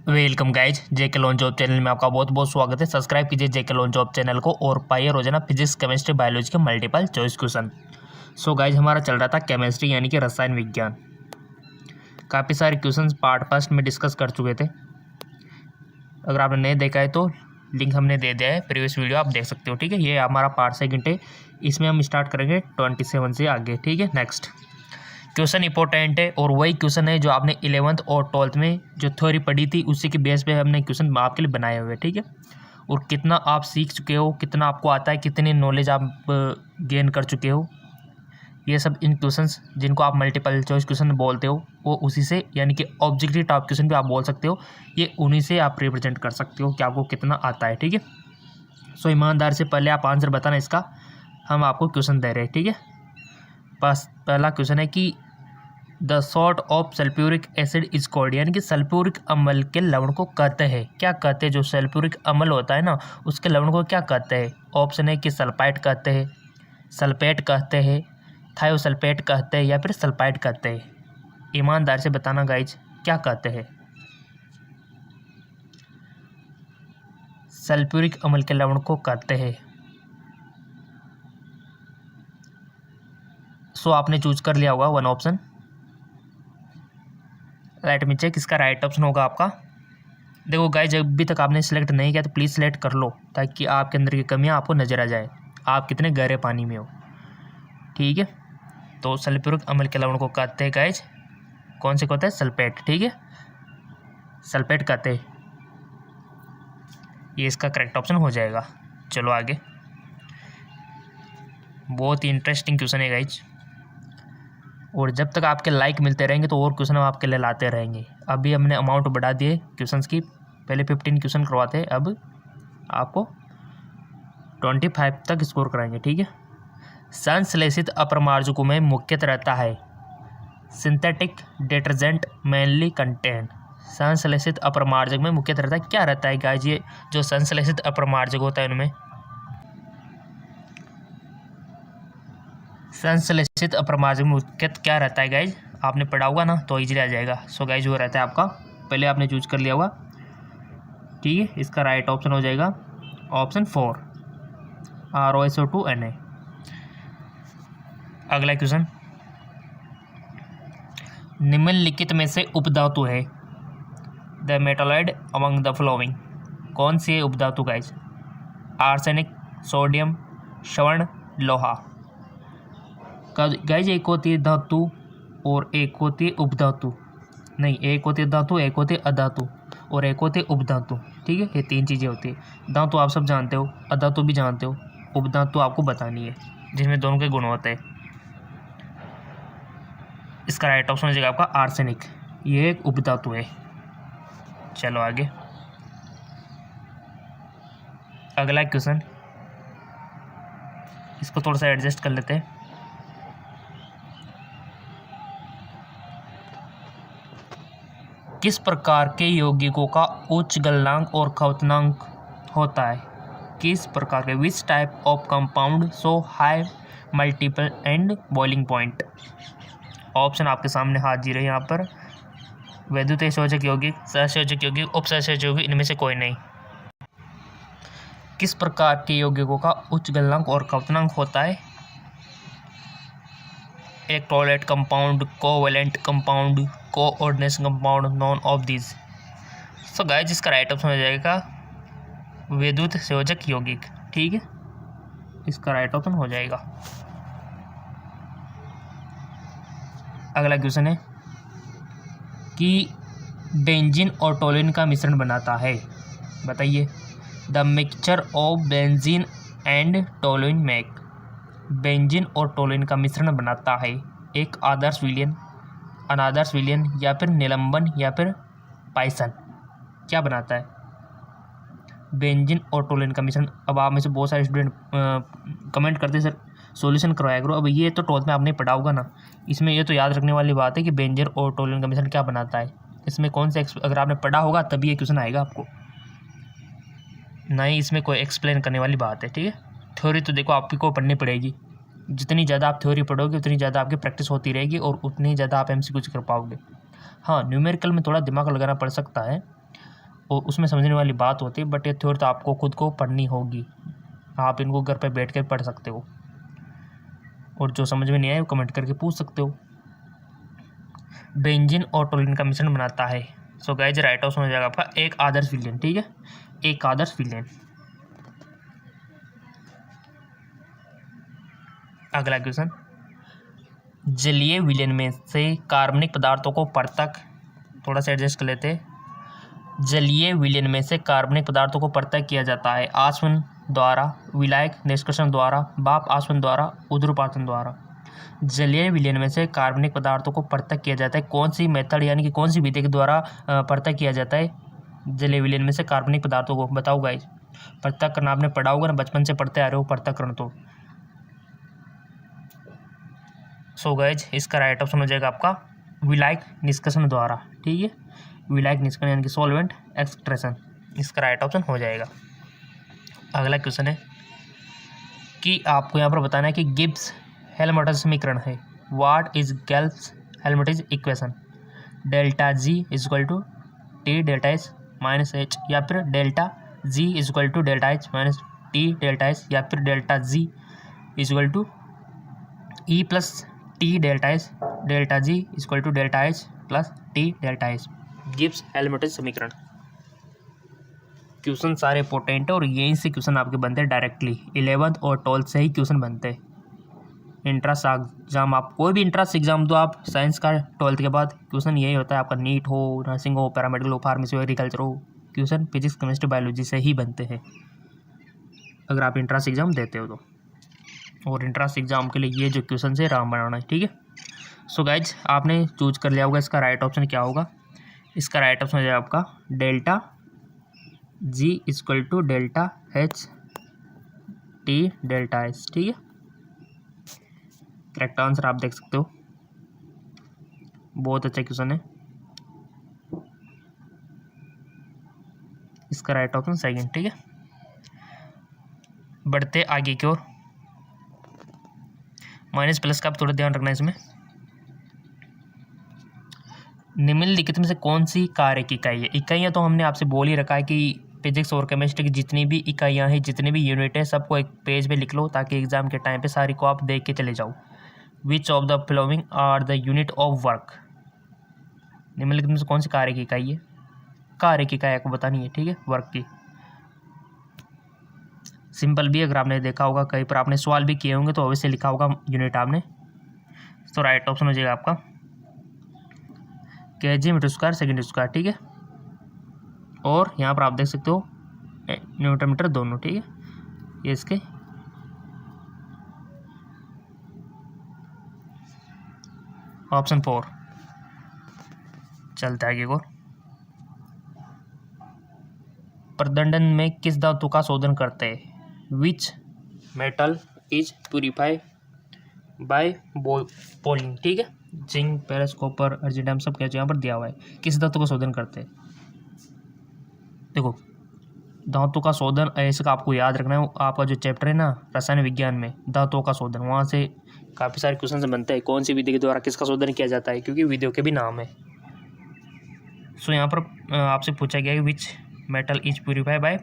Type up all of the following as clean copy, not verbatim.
Welcome guys, जेके lawn job channel में आपका बहुत बहुत स्वागत है। सब्सक्राइब कीजिए जेके लॉन जॉब चैनल को और पाइए रोजाना फिजिक्स केमिस्ट्री बायोलॉजी के multiple choice question. So guys, हमारा चल रहा था केमिस्ट्री यानी कि रसायन विज्ञान। काफ़ी सारे क्वेश्चंस पार्ट फर्स्ट में डिस्कस कर चुके थे। अगर आपने नहीं देखा है तो लिंक हमने दे दिया है, प्रीवियस वीडियो आप देख सकते हो। ठीक है, ये हमारा पार्ट सेकंड है। इसमें हम स्टार्ट करेंगे 27 से आगे। ठीक है, नेक्स्ट क्वेश्चन इंपॉर्टेंट है और वही क्वेश्चन है जो आपने 11th और 12th में जो थ्योरी पढ़ी थी, उसी के बेस पे हमने क्वेश्चन आपके लिए बनाए हुए। ठीक है, और कितना आप सीख चुके हो, कितना आपको आता है, कितनी नॉलेज आप गेन कर चुके हो, ये सब इन क्वेश्चंस जिनको आप मल्टीपल चॉइस क्वेश्चन बोलते हो, वो उसी से यानी कि ऑब्जेक्टिव टाइप क्वेश्चन भी आप बोल सकते हो, ये उन्हीं से आप रिप्रेजेंट कर सकते हो कि आपको कितना आता है। ठीक है, सो ईमानदार से पहले आप आंसर बताना इसका, हम आपको क्वेश्चन दे रहे हैं। ठीक है, बस पहला क्वेश्चन है कि the salt of sulphuric acid is called, यानी कि सल्फ्यूरिक अम्ल के लवण को कहते हैं, क्या कहते हैं? जो सल्फ्यूरिक अम्ल होता है ना, उसके लवण को क्या कहते हैं? ऑप्शन है कि सल्फाइड कहते हैं, सल्फेट कहते हैं, थायोसल्फेट कहते हैं या फिर सल्फाइड कहते हैं। ईमानदार से बताना गाइज, क्या कहते हैं? सल्फ्यूरिक अम्ल के लवण को कहते हैं। सो आपने चूज कर लिया होगा one option. Let me check, इसका राइट ऑप्शन होगा आपका। देखो गाइस, जब भी तक आपने सिलेक्ट नहीं किया तो प्लीज़ सिलेक्ट कर लो, ताकि आपके अंदर की कमियां आपको नज़र आ जाए, आप कितने गहरे पानी में हो। ठीक है, तो सल्फ्यूरिक अम्ल के लवण को कहते हैं गाइस, कौन से कहते हैं? सल्फेट। ठीक है, सल्फेट कहते हैं, ये इसका करेक्ट ऑप्शन हो जाएगा। चलो आगे, बहुत ही इंटरेस्टिंग क्वेश्चन है गाइज, और जब तक आपके लाइक मिलते रहेंगे तो और क्वेश्चन हम आपके लिए लाते रहेंगे। अभी हमने अमाउंट बढ़ा दिए क्वेश्चंस की, पहले 15 क्वेश्चन करवाते हैं, अब आपको 25 तक स्कोर कराएंगे। ठीक है, संश्लेषित अपरमार्जकों में मुख्यतः रहता है सिंथेटिक डिटर्जेंट मेनली कंटेन। संश्लेषित अपरमार्जक में मुख्यतः रहता है, क्या रहता है गाइज? ये जो संश्लेषित अपरमार्जक होता है उनमें संश्लेषित अपरमार्जक में मुख्यतः क्या रहता है गाइज? आपने पढ़ा होगा ना, तो इजीली आ जाएगा। सो गाइज, वो रहता है आपका, पहले आपने चूज कर लिया होगा। ठीक है, इसका राइट ऑप्शन हो जाएगा ऑप्शन 4, ROSO2Na। अगला क्वेश्चन, निम्नलिखित में से उपधातु है the metalloid among the flowing, कौन सी है उपधातु गाइज? आर्सेनिक, सोडियम, स्वर्ण, लोहा। गाइज, एक होती है धातु और एक होती है उपधातु, नहीं, एक होती है धातु, एक होती है अधातु और एक होती है उपधातु। ठीक है, ये तीन चीज़ें होती है। धातु आप सब जानते हो, अधातु भी जानते हो, उपधातु आपको बतानी है, जिसमें दोनों के गुण होते हैं। इसका राइट ऑप्शन हो जाएगा आपका आर्सेनिक, ये एक उपधातु है। चलो आगे, अगला क्वेश्चन, इसको थोड़ा सा एडजस्ट कर लेते हैं। किस प्रकार के यौगिकों का उच्च गलनांक और खपतनांक होता है? किस प्रकार के, which type of compound so high multiple and boiling point? Option आपके सामने हाजिर है यहाँ पर। वैद्युत संयोजक यौगिक, सहसंयोजक यौगिक, उपसहसंयोजक यौगिक, इनमें से कोई नहीं। किस प्रकार के यौगिकों का उच्च गलनांक और खपतनांक होता है? एक toilet compound, covalent compound, coordination compound, none of these. So guys, इसका राइट ऑप्शन हो जाएगा वैद्युत संयोजक यौगिक। ठीक है, इसका राइट ऑप्शन हो जाएगा। अगला क्वेश्चन है कि बेंजीन और टोलिन का मिश्रण बनाता है, बताइए। The mixture of benzene and toluene make, benzene और टोलिन का मिश्रण बनाता है एक आदर्श विलयन, अनादर्श विलयन या फिर निलंबन या फिर पाइसन। क्या बनाता है? बेंजीन और टोलिन का मिश्रण। अब आप में से बहुत सारे स्टूडेंट कमेंट करते सर सॉल्यूशन करवाया करो। अब ये तो 12th में आपने पढ़ा होगा ना, इसमें ये तो याद रखने वाली बात है कि बेंजीन और टोलिन का मिश्रण क्या बनाता है। इसमें कौन से, अगर आपने पढ़ा होगा तभी ये क्वेश्चन आएगा आपको, नहीं इसमें कोई एक्सप्लेन करने वाली बात है। ठीक है, थ्योरी तो देखो आपकी को पढ़नी पड़ेगी, जितनी ज़्यादा आप थ्योरी पढ़ोगे उतनी ज़्यादा आपकी प्रैक्टिस होती रहेगी और उतनी ज़्यादा आप MCQ कर पाओगे। हाँ, न्यूमेरिकल में थोड़ा दिमाग लगाना पड़ सकता है, और उसमें समझने वाली बात होती है, बट ये थ्योरी तो आपको खुद को पढ़नी होगी। आप इनको घर पे बैठ कर पढ़ सकते हो, और जो समझ में नहीं आए वो कमेंट करके पूछ सकते हो। बेंजीन और टोल्यूइन का मिश्रण बनाता है। सो गाइज राइट ऑप्शन हो जाएगा आपका एक आदर्श विलयन। ठीक है, एक आदर्श विलयन। अगला क्वेश्चन, जलीय विलयन में से कार्बनिक पदार्थों को पृथक, थोड़ा सा एडजस्ट कर लेते हैं। जलीय विलयन में से कार्बनिक पदार्थों को पृथक किया जाता है आसवन द्वारा, विलायक निष्कर्षण द्वारा, भाप आसवन द्वारा, उध्रुपातन द्वारा। जलीय विलयन में से कार्बनिक पदार्थों को पृथक किया जाता है, कौन सी मेथड यानी कि कौन सी विधि के द्वारा पृथक किया जाता है जलीय विलयन में से कार्बनिक पदार्थों को? बताओ गाइस, पृथक करना आपने पढ़ा होगा ना, बचपन से पढ़ते आ रहे हो पृथक्करण। तो सो गाइज इसका राइट ऑप्शन हो जाएगा आपका विलायक निष्कर्षण द्वारा। ठीक है, विलायक निष्कर्षण यानी कि सॉल्वेंट एक्सट्रैक्शन, इसका राइट ऑप्शन हो जाएगा। अगला क्वेश्चन है कि आपको यहाँ पर बताना है कि गिब्स हेल्महोल्ट्ज़ समीकरण है। What is Gibbs Helmholtz equation? Delta G is equal to T delta H minus H, या फिर delta G is equal to delta H minus T delta H, या फिर delta G is equal to E plus T delta H, delta G is equal to delta H plus T delta H. Gibbs Helmholtz समीकरण। Question सारे important है और यहीं से question आपके बनते हैं डायरेक्टली। 11th और 12th से ही क्वेश्चन बनते हैं। इंट्रांस एग्जाम, आप कोई भी इंट्रांस एग्जाम दो आप साइंस का 12th के बाद, क्वेश्चन यही होता है आपका। नीट हो, नर्सिंग हो, पैरामेडिकल हो, फार्मेसी हो, एग्रीकल्चर हो, क्वेश्चन फिजिक्स केमिस्ट्री बायोलॉजी से ही बनते हैं अगर आप इंट्रांस एग्जाम देते हो तो। और इंट्रांस एग्जाम के लिए ये जो क्वेश्चन है राम बनाना है। ठीक है, सो गाइज आपने चूज कर लिया होगा इसका राइट ऑप्शन क्या होगा। इसका राइट ऑप्शन हो जाएगा आपका delta G equal to delta H T delta H. ठीक है, करेक्ट आंसर आप देख सकते हो, बहुत अच्छा क्वेश्चन है। इसका राइट ऑप्शन सेकंड। ठीक है, बढ़ते आगे की ओर। माइनस प्लस का आप थोड़ा ध्यान रखना है इसमें। निम्नलिखित में से कौन सी कार्य की इकाई है? इकाइयाँ तो हमने आपसे बोल ही रखा है कि फिजिक्स और केमिस्ट्री की जितनी भी इकाइयाँ हैं, जितनी भी यूनिट है, सबको एक पेज पे लिख लो ताकि एग्जाम के टाइम पे सारी को आप देख के चले जाओ। Which of the following are the unit of work? निम्नलिखित में से कौन सी कार्य की इकाई है? कार्य की इकाई आपको बतानी है। ठीक है, वर्क की। सिंपल भी, अगर आपने देखा होगा कहीं पर आपने सवाल भी किए होंगे तो अवश्य लिखा होगा यूनिट आपने। तो राइट ऑप्शन हो जाएगा आपका kg meter square second square. ठीक है, और यहाँ पर आप देख सकते हो न्यूटन मीटर दोनों। ठीक है, ये इसके ऑप्शन 4। चलता है आगे को। प्रदंडन में किस धातु का शोधन करते हैं? Which metal is purify by poling? ठीक है, जिंक, पेरस, कॉपर, अर्जिडियम सब क्या यहाँ पर दिया हुआ है। किस धातु का शोधन करते हैं? देखो, धातु का शोधन ऐसे का आपको याद रखना है। आपका जो चैप्टर है ना रसायन विज्ञान में, धातुओं का शोधन, वहाँ से काफ़ी सारे क्वेश्चन बनते हैं। कौन सी विधि के द्वारा किसका शोधन किया जाता है, क्योंकि विधियों के भी नाम है। सो यहाँ पर आपसे पूछा गया है which metal is purify by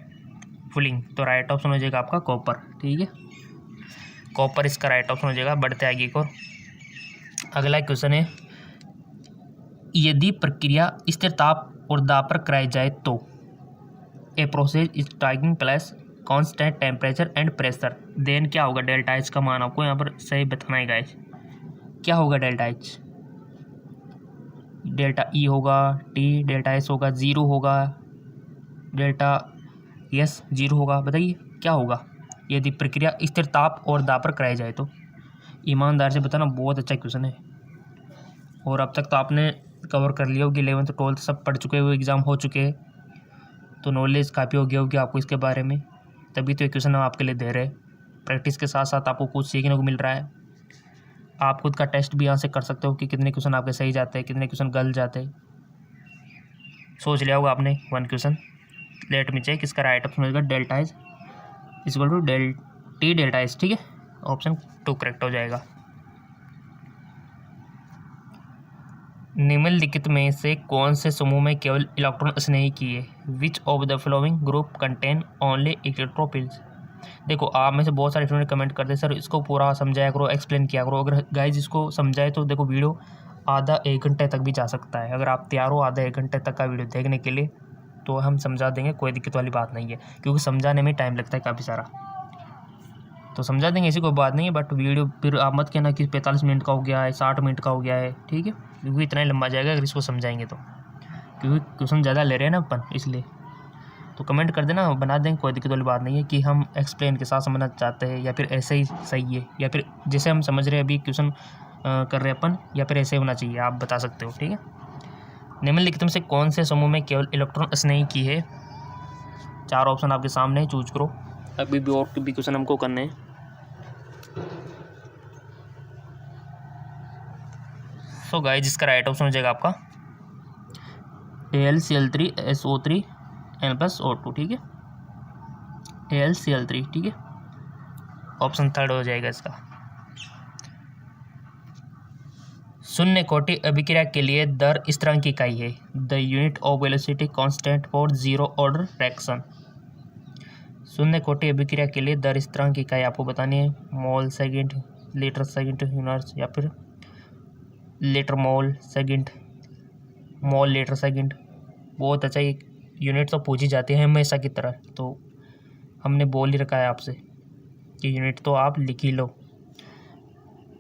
poling, तो राइट ऑप्शन हो जाएगा आपका कॉपर। ठीक है, कॉपर इसका राइट ऑप्शन हो जाएगा। बढ़ते आगे को। अगला क्वेश्चन है, यदि प्रक्रिया स्थिर ताप और दाब पर कराई जाए तो a process is taking place constant temperature and pressure, then क्या होगा? डेल्टा एच का मान आपको यहाँ पर सही बताना है गाइस। क्या होगा डेल्टा एच? डेल्टा ई होगा, टी डेल्टा एस होगा, जीरो होगा, डेल्टा एस जीरो होगा। बताइए क्या होगा यदि प्रक्रिया स्थिर ताप और दाब पर कराई जाए तो? ईमानदार से बताना, बहुत अच्छा क्वेश्चन है। और अब तक तो आपने कवर कर लिया होगी, 11th 12th सब पढ़ चुके हुए, एग्ज़ाम हो चुके हैं, तो नॉलेज काफ़ी हो गया होगी आपको इसके बारे में। तभी तो ये क्वेश्चन हम आपके लिए दे रहे हैं। प्रैक्टिस के साथ साथ आपको कुछ सीखने को मिल रहा है। आप खुद का टेस्ट भी यहाँ से कर सकते हो कि कितने क्वेश्चन आपके सही जाते हैं, कितने क्वेश्चन गलत जाते हैं। सोच लिया होगा आपने one question. Let me check, इसका राइट ऑप्शन होगा delta H equal to T delta H. ठीक है, ऑप्शन 2 करेक्ट हो जाएगा। निम्नलिखित में से कौन से समूह में केवल इलेक्ट्रॉन स्नेही किए? Which of the following group contain only electrophiles? देखो, आप में से बहुत सारे स्टूडेंट कमेंट करते हैं सर इसको पूरा समझाया करो, एक्सप्लेन किया करो। अगर गाइज इसको समझाए तो देखो वीडियो आधा 1 घंटे तक भी जा सकता है। अगर आप तैयार हो आधा 1 घंटे तक का वीडियो देखने के लिए तो हम समझा देंगे, कोई दिक्कत वाली बात नहीं है, क्योंकि समझाने में टाइम लगता है काफ़ी सारा। तो समझा देंगे, ऐसी कोई बात नहीं है। बट वीडियो फिर आप मत कहना कि 45 मिनट का हो गया है, 60 मिनट का हो गया है, ठीक है, क्योंकि इतना ही लंबा जाएगा अगर इसको समझाएंगे तो, क्योंकि क्वेश्चन ज़्यादा ले रहे हैं ना अपन, इसलिए। तो कमेंट कर देना, बना देंगे, कोई दिक्कत वाली बात नहीं है कि हम एक्सप्लेन के साथ समझना चाहते हैं या फिर ऐसे ही सही है, या फिर जैसे हम समझ रहे हैं अभी क्वेश्चन कर रहे हैं अपन, या फिर ऐसे होना चाहिए, आप बता सकते हो, ठीक है। निम्नलिखित में से कौन से समूह में केवल इलेक्ट्रॉन स्नेही की है? 4 ऑप्शन आपके सामने है, चूज करो। अभी भी और भी क्वेश्चन हमको करने हैं। सो गाइस, जिसका राइट ऑप्शन हो जाएगा आपका AlCl3SO3 N+O2, ठीक है, AlCl3, ठीक है, ऑप्शन 3 हो जाएगा इसका। शून्य कोटि अभिक्रिया के लिए दर स्थिरांक की इकाई है। The unit of velocity constant for zero order reaction. शून्य कोटि अभिक्रिया के लिए दर स्थिरांक की इकाई आपको बतानी है। मोल सेकंड, लीटर सेकंड यूनिट्स, या फिर litre mole second, mole litre second. बहुत अच्छा, एक यूनिट तो पूछी जाती है हमेशा की तरह, तो हमने बोल ही रखा है आपसे कि यूनिट तो आप लिख ही लो।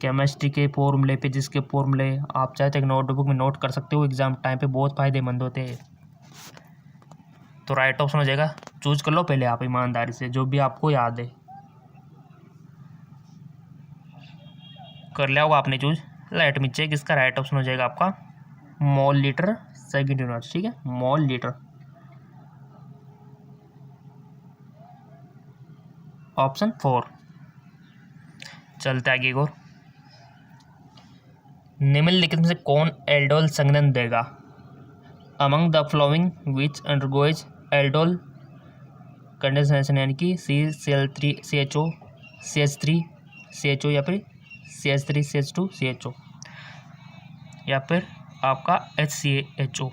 केमिस्ट्री के फॉर्मूले, फिजिक्स के फॉर्मूले आप चाहे तो एक नोटबुक में नोट कर सकते हो, एग्जाम टाइम पे बहुत फ़ायदेमंद होते हैं। तो राइट ऑप्शन हो जाएगा, चूज कर लो पहले आप ईमानदारी से, जो भी आपको याद है। कर लिया होगा आपने चूज, लेट मी चेक। इसका राइट ऑप्शन हो जाएगा आपका मोल लीटर सेकंड यूनिट, ठीक है, मोल लीटर, ऑप्शन 4। चलते आगे और। निम्नलिखित में से कौन एल्डोल संघनन देगा? Among the flowing which undergoes aldol condensation, यानी कि CCl3 CHO, CH3 CHO, या फिर CH3 CH2 CHO, या फिर आपका HCHO।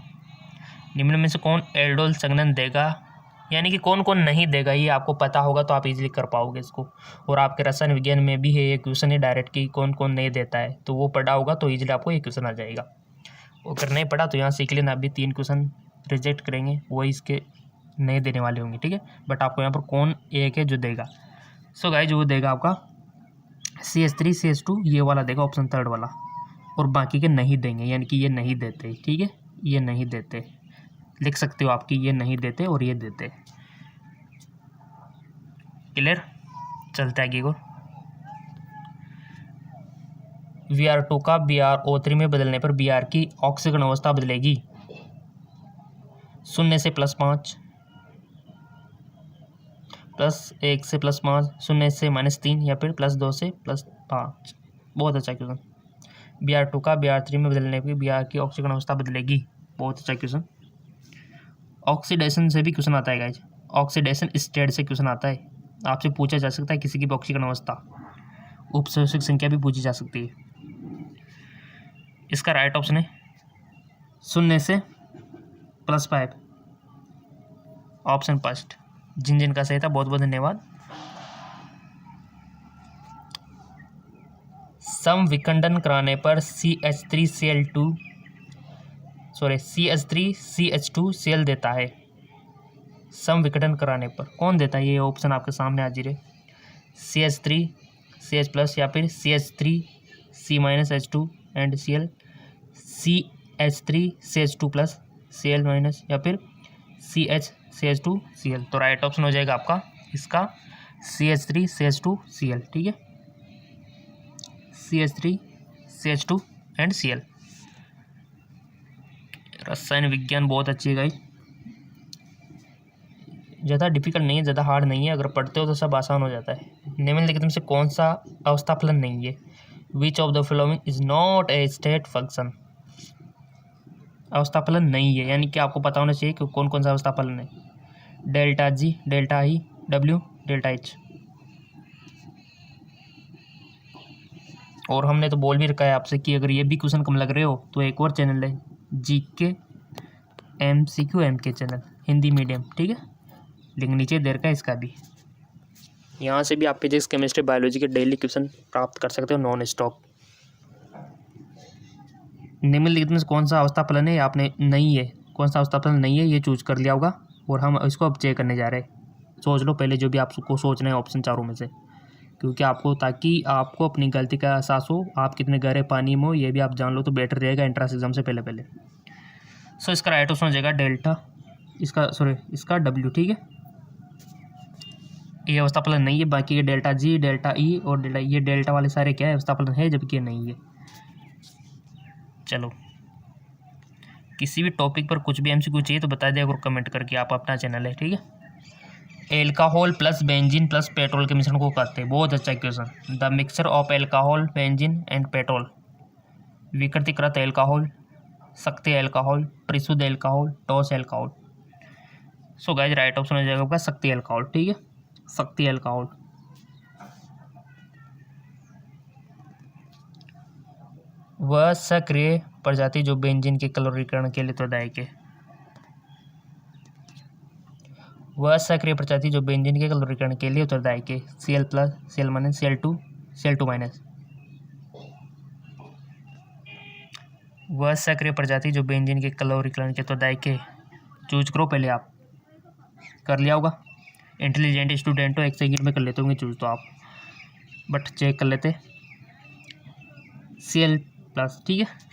निम्न में से कौन एल्डोल संघनन देगा, यानी कि कौन कौन नहीं देगा, ये आपको पता होगा तो आप इजीली कर पाओगे इसको। और आपके रसायन विज्ञान में भी है ये क्वेश्चन है डायरेक्ट कि कौन कौन नहीं देता है, तो वो पढ़ा होगा तो इजीली आपको ये क्वेश्चन आ जाएगा। वो अगर नहीं पढ़ा तो यहाँ सीख लेना, अभी 3 क्वेश्चन रिजेक्ट करेंगे, वही इसके नहीं देने वाले होंगे, ठीक है। बट आपको यहाँ पर कौन एक है जो देगा। सो गाइस, वो देगा आपका CH3 CH2, ये वाला देगा, ऑप्शन 3 वाला, और बाकी के नहीं देंगे, यानी कि ये नहीं देते, ठीक है, ये नहीं देते। लिख सकते हो आपकी, ये नहीं देते और ये देते। क्लियर? चलते आगे को। Br2 का BrO3 में बदलने पर Br की ऑक्सीकरण अवस्था बदलेगी 0 से +5, +1 से +5, 0 से -3, या फिर +2 से +5। बहुत अच्छा क्वेश्चन। Br2 का Br3 में बदलने पर Br की ऑक्सीकरण अवस्था बदलेगी। बहुत अच्छा क्वेश्चन। ऑक्सीडेशन से भी क्वेश्चन आता है गाइज, ऑक्सीडेशन स्टेट से क्वेश्चन आता है, आपसे पूछा जा सकता है किसी की ऑक्सीकरण अवस्था, उपसर्जक संख्या भी पूछी जा सकती है। इसका राइट ऑप्शन है 0 से +5, ऑप्शन फर्स्ट। जिन जिन का सही था बहुत बहुत धन्यवाद। सम विखंडन कराने पर CH3CH2 देता है। सम विखंडन कराने पर कौन देता है, ये ऑप्शन आपके सामने हाजिर है। CH3 CH+, या फिर CH3 C-H2 and Cl, CH3 CH2+, Cl-, या फिर CH CH2 Cl। तो राइट ऑप्शन हो जाएगा आपका इसका CH3 CH2 Cl, ठीक है, CH3 CH2 एंड Cl। रसायन विज्ञान बहुत अच्छी है गाइस, ज़्यादा डिफिकल्ट नहीं है, ज़्यादा हार्ड नहीं है, अगर पढ़ते हो तो सब आसान हो जाता है। निम्नलिखित में से कौन सा अवस्था फलन नहीं है? विच of the following is not a state function. अवस्था फलन नहीं है, यानी कि आपको पता होना चाहिए कि कौन कौन सा अवस्था फलन है। ΔG, ΔI, W, ΔH। और हमने तो बोल भी रखा है आपसे कि अगर ये भी क्वेश्चन कम लग रहे हो तो एक और चैनल है GK MCQ MK channel Hindi medium, ठीक है, लिंक नीचे दे रखा है इसका भी। यहाँ से भी आप फिजिक्स केमिस्ट्री बायोलॉजी के डेली क्वेश्चन प्राप्त कर सकते हो नॉन स्टॉप। निम्नलिखित में कौन सा अवस्था फलन है आपने नहीं है, कौन सा अवस्था फलन नहीं है ये चूज कर लिया होगा और हम इसको अब चेक करने जा रहे हैं। सोच लो पहले जो भी आपको सोचना है ऑप्शन चारों में से, क्योंकि आपको ताकि आपको अपनी गलती का एहसास हो, आप कितने गहरे पानी में हो ये भी आप जान लो तो बेटर रहेगा एंट्रेंस एग्जाम से पहले। सो इसका राइट ऑप्शन हो जाएगा डेल्टा, इसका W, ठीक है। ये अवस्था फलन नहीं है, बाकी ये डेल्टा G, डेल्टा E और डेल्टा, ये डेल्टा वाले सारे क्या है अवस्था फलन है, जबकि ये नहीं है। चलो किसी भी टॉपिक पर कुछ भी MCQ चाहिए तो बता दिया और कमेंट करके, आप अपना चैनल है, ठीक है। Alcohol plus benzene plus petrol के मिश्रण को करते हैं, बहुत अच्छा question. The mixture of alcohol benzene and petrol, विकृतिकृत एल्कोहल, सक्रिय एल्कोहल, परिशुद्ध एल्कोहल, ठोस alcohol. So guys right option हो जाएगा आपका सक्रिय एल्कोहल, ठीक है, सक्रिय एल्कोहल। वह सक्रिय प्रजाति जो बेंजीन के क्लोरीकरण के लिए उत्तरदायक है, वह सक्रिय प्रजाति जो बेंजीन के क्लोरीकरण के लिए उत्तरदायक है, Cl+, Cl-, Cl2, Cl2-। वह सक्रिय प्रजाति जो बेंजीन के क्लोरीकरण के उत्तरदायक है, चूज करो पहले। आप कर लिया होगा, इंटेलिजेंट स्टूडेंट हो, 1 सेकंड में कर लेते होंगे चूज तो आप, बट चेक कर लेते। Cl+, ठीक है।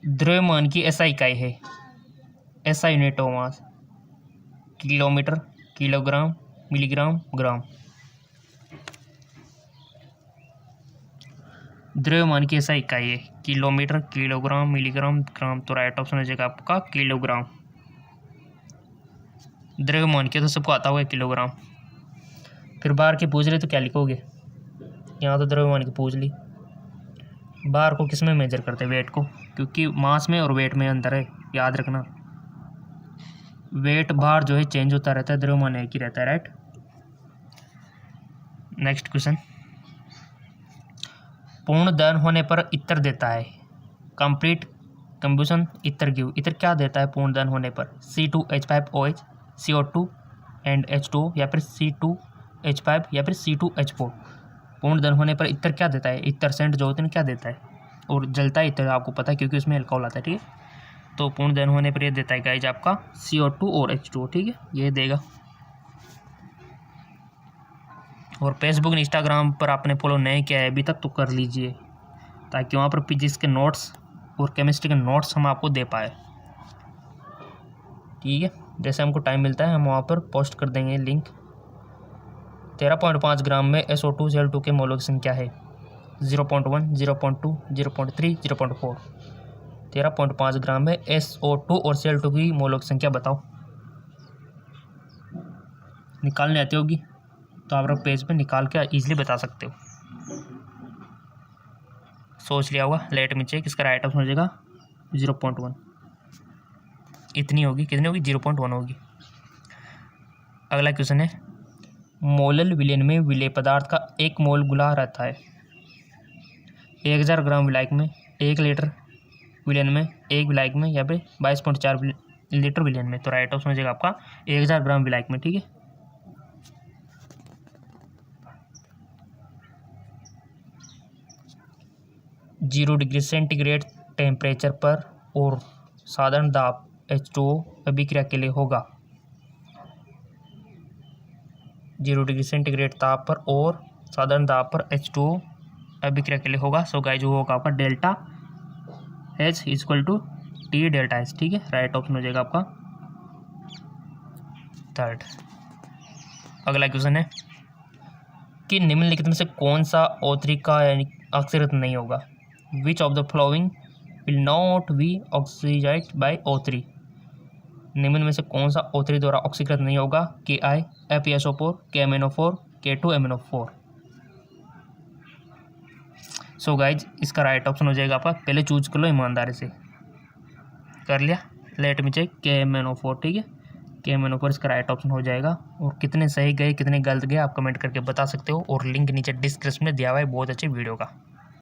द्रव्यमान की SI इकाई है, SI unit of mass, kilometre, kilogram, milligram, gram. द्रव्यमान की SI इकाई है किलोमीटर, किलोग्राम, मिलीग्राम, ग्राम। तो राइट ऑप्शन हो जाएगा आपका किलोग्राम। द्रव्यमान की तो सबको आता होगा किलोग्राम। फिर बार के पूछ रहे तो क्या लिखोगे, यहाँ तो द्रव्यमान की पूछ ली। बार को किस में मेजर करते हैं, वेट को, क्योंकि मास में और वेट में अंतर है, याद रखना। वेट बार जो है चेंज होता रहता है, द्रव्यमान एक ही रहता है, राइट। नेक्स्ट क्वेश्चन, पूर्ण दहन होने पर इत्र देता है, कंप्लीट कंबशन इत्र गिव। इत्र क्या देता है पूर्ण दहन होने पर, C2H5OH, CO2 एंड H2O, या फिर C2H5 या फिर C2H4। पूर्ण दहन होने पर इत्र क्या देता है, इत्र सेंट जो होते हैं क्या देता है, और जलता है इत्र, आपको पता है क्योंकि उसमें अल्कोहल आता है, ठीक है। तो पूर्ण दहन होने पर ये देता है गाइज आपका CO2 और H2O, ठीक है, ये देगा। और फेसबुक इंस्टाग्राम पर आपने फॉलो नहीं किया है अभी तक तो कर लीजिए, ताकि वहाँ पर फिजिक्स के नोट्स और केमिस्ट्री के नोट्स हम आपको दे पाए, ठीक है। जैसे हमको टाइम मिलता है हम वहाँ पर पोस्ट कर देंगे लिंक। 13.5 ग्राम में SO2 Cl2 के मोलक संख्या है 0.1, 0.2, 0.3, 0.4। 13.5 ग्राम में SO2 और Cl2 की मोलक संख्या बताओ। निकालने आती होगी तो आप पेज पे निकाल के इजीली बता सकते हो। सोच लिया होगा, लेट मी चेक। इसका राइट ऑप्शन हो जाएगा 0.1। इतनी होगी, कितनी होगी, 0.1 होगी। अगला क्वेश्चन है, मोलल विलयन में विलेय पदार्थ का 1 मोल गुला रहता है 1000 ग्राम विलायक में, 1 लीटर विलयन में, 1 विलायक में, या फिर 22.4 लीटर विलयन में। तो राइट ऑप्शन हो जाएगा आपका 1000 ग्राम विलायक में, ठीक है। जीरो डिग्री सेंटीग्रेड टेम्परेचर पर और साधारण दाब H2O अभिक्रिया के लिए होगा। 0 डिग्री सेंटीग्रेड ताप पर और साधारण दाब पर H2O अभिक्रिया के लिए होगा। सो गाइस जो होगा आपका delta H equal to T delta H, ठीक है। राइट ऑप्शन हो जाएगा आपका 3rd। अगला क्वेश्चन है कि निम्नलिखित में से कौन सा O3 का यानी ऑक्सीकृत नहीं होगा। Which of the following will not be oxidised by O3। निम्न में से कौन सा O3 द्वारा ऑक्सीकृत नहीं होगा, Ki, FeSO4, KMnO4, K2MnO4। So guys इसका राइट ऑप्शन हो जाएगा आपका, पहले चूज कर लो ईमानदारी से। कर लिया, लेट मी चेक, KMnO4, ठीक है। के मेनू पर इसका राइट ऑप्शन हो जाएगा। और कितने सही गए कितने गलत गए आप कमेंट करके बता सकते हो, और लिंक नीचे डिस्क्रिप्शन में दिया हुआ है बहुत अच्छी वीडियो का।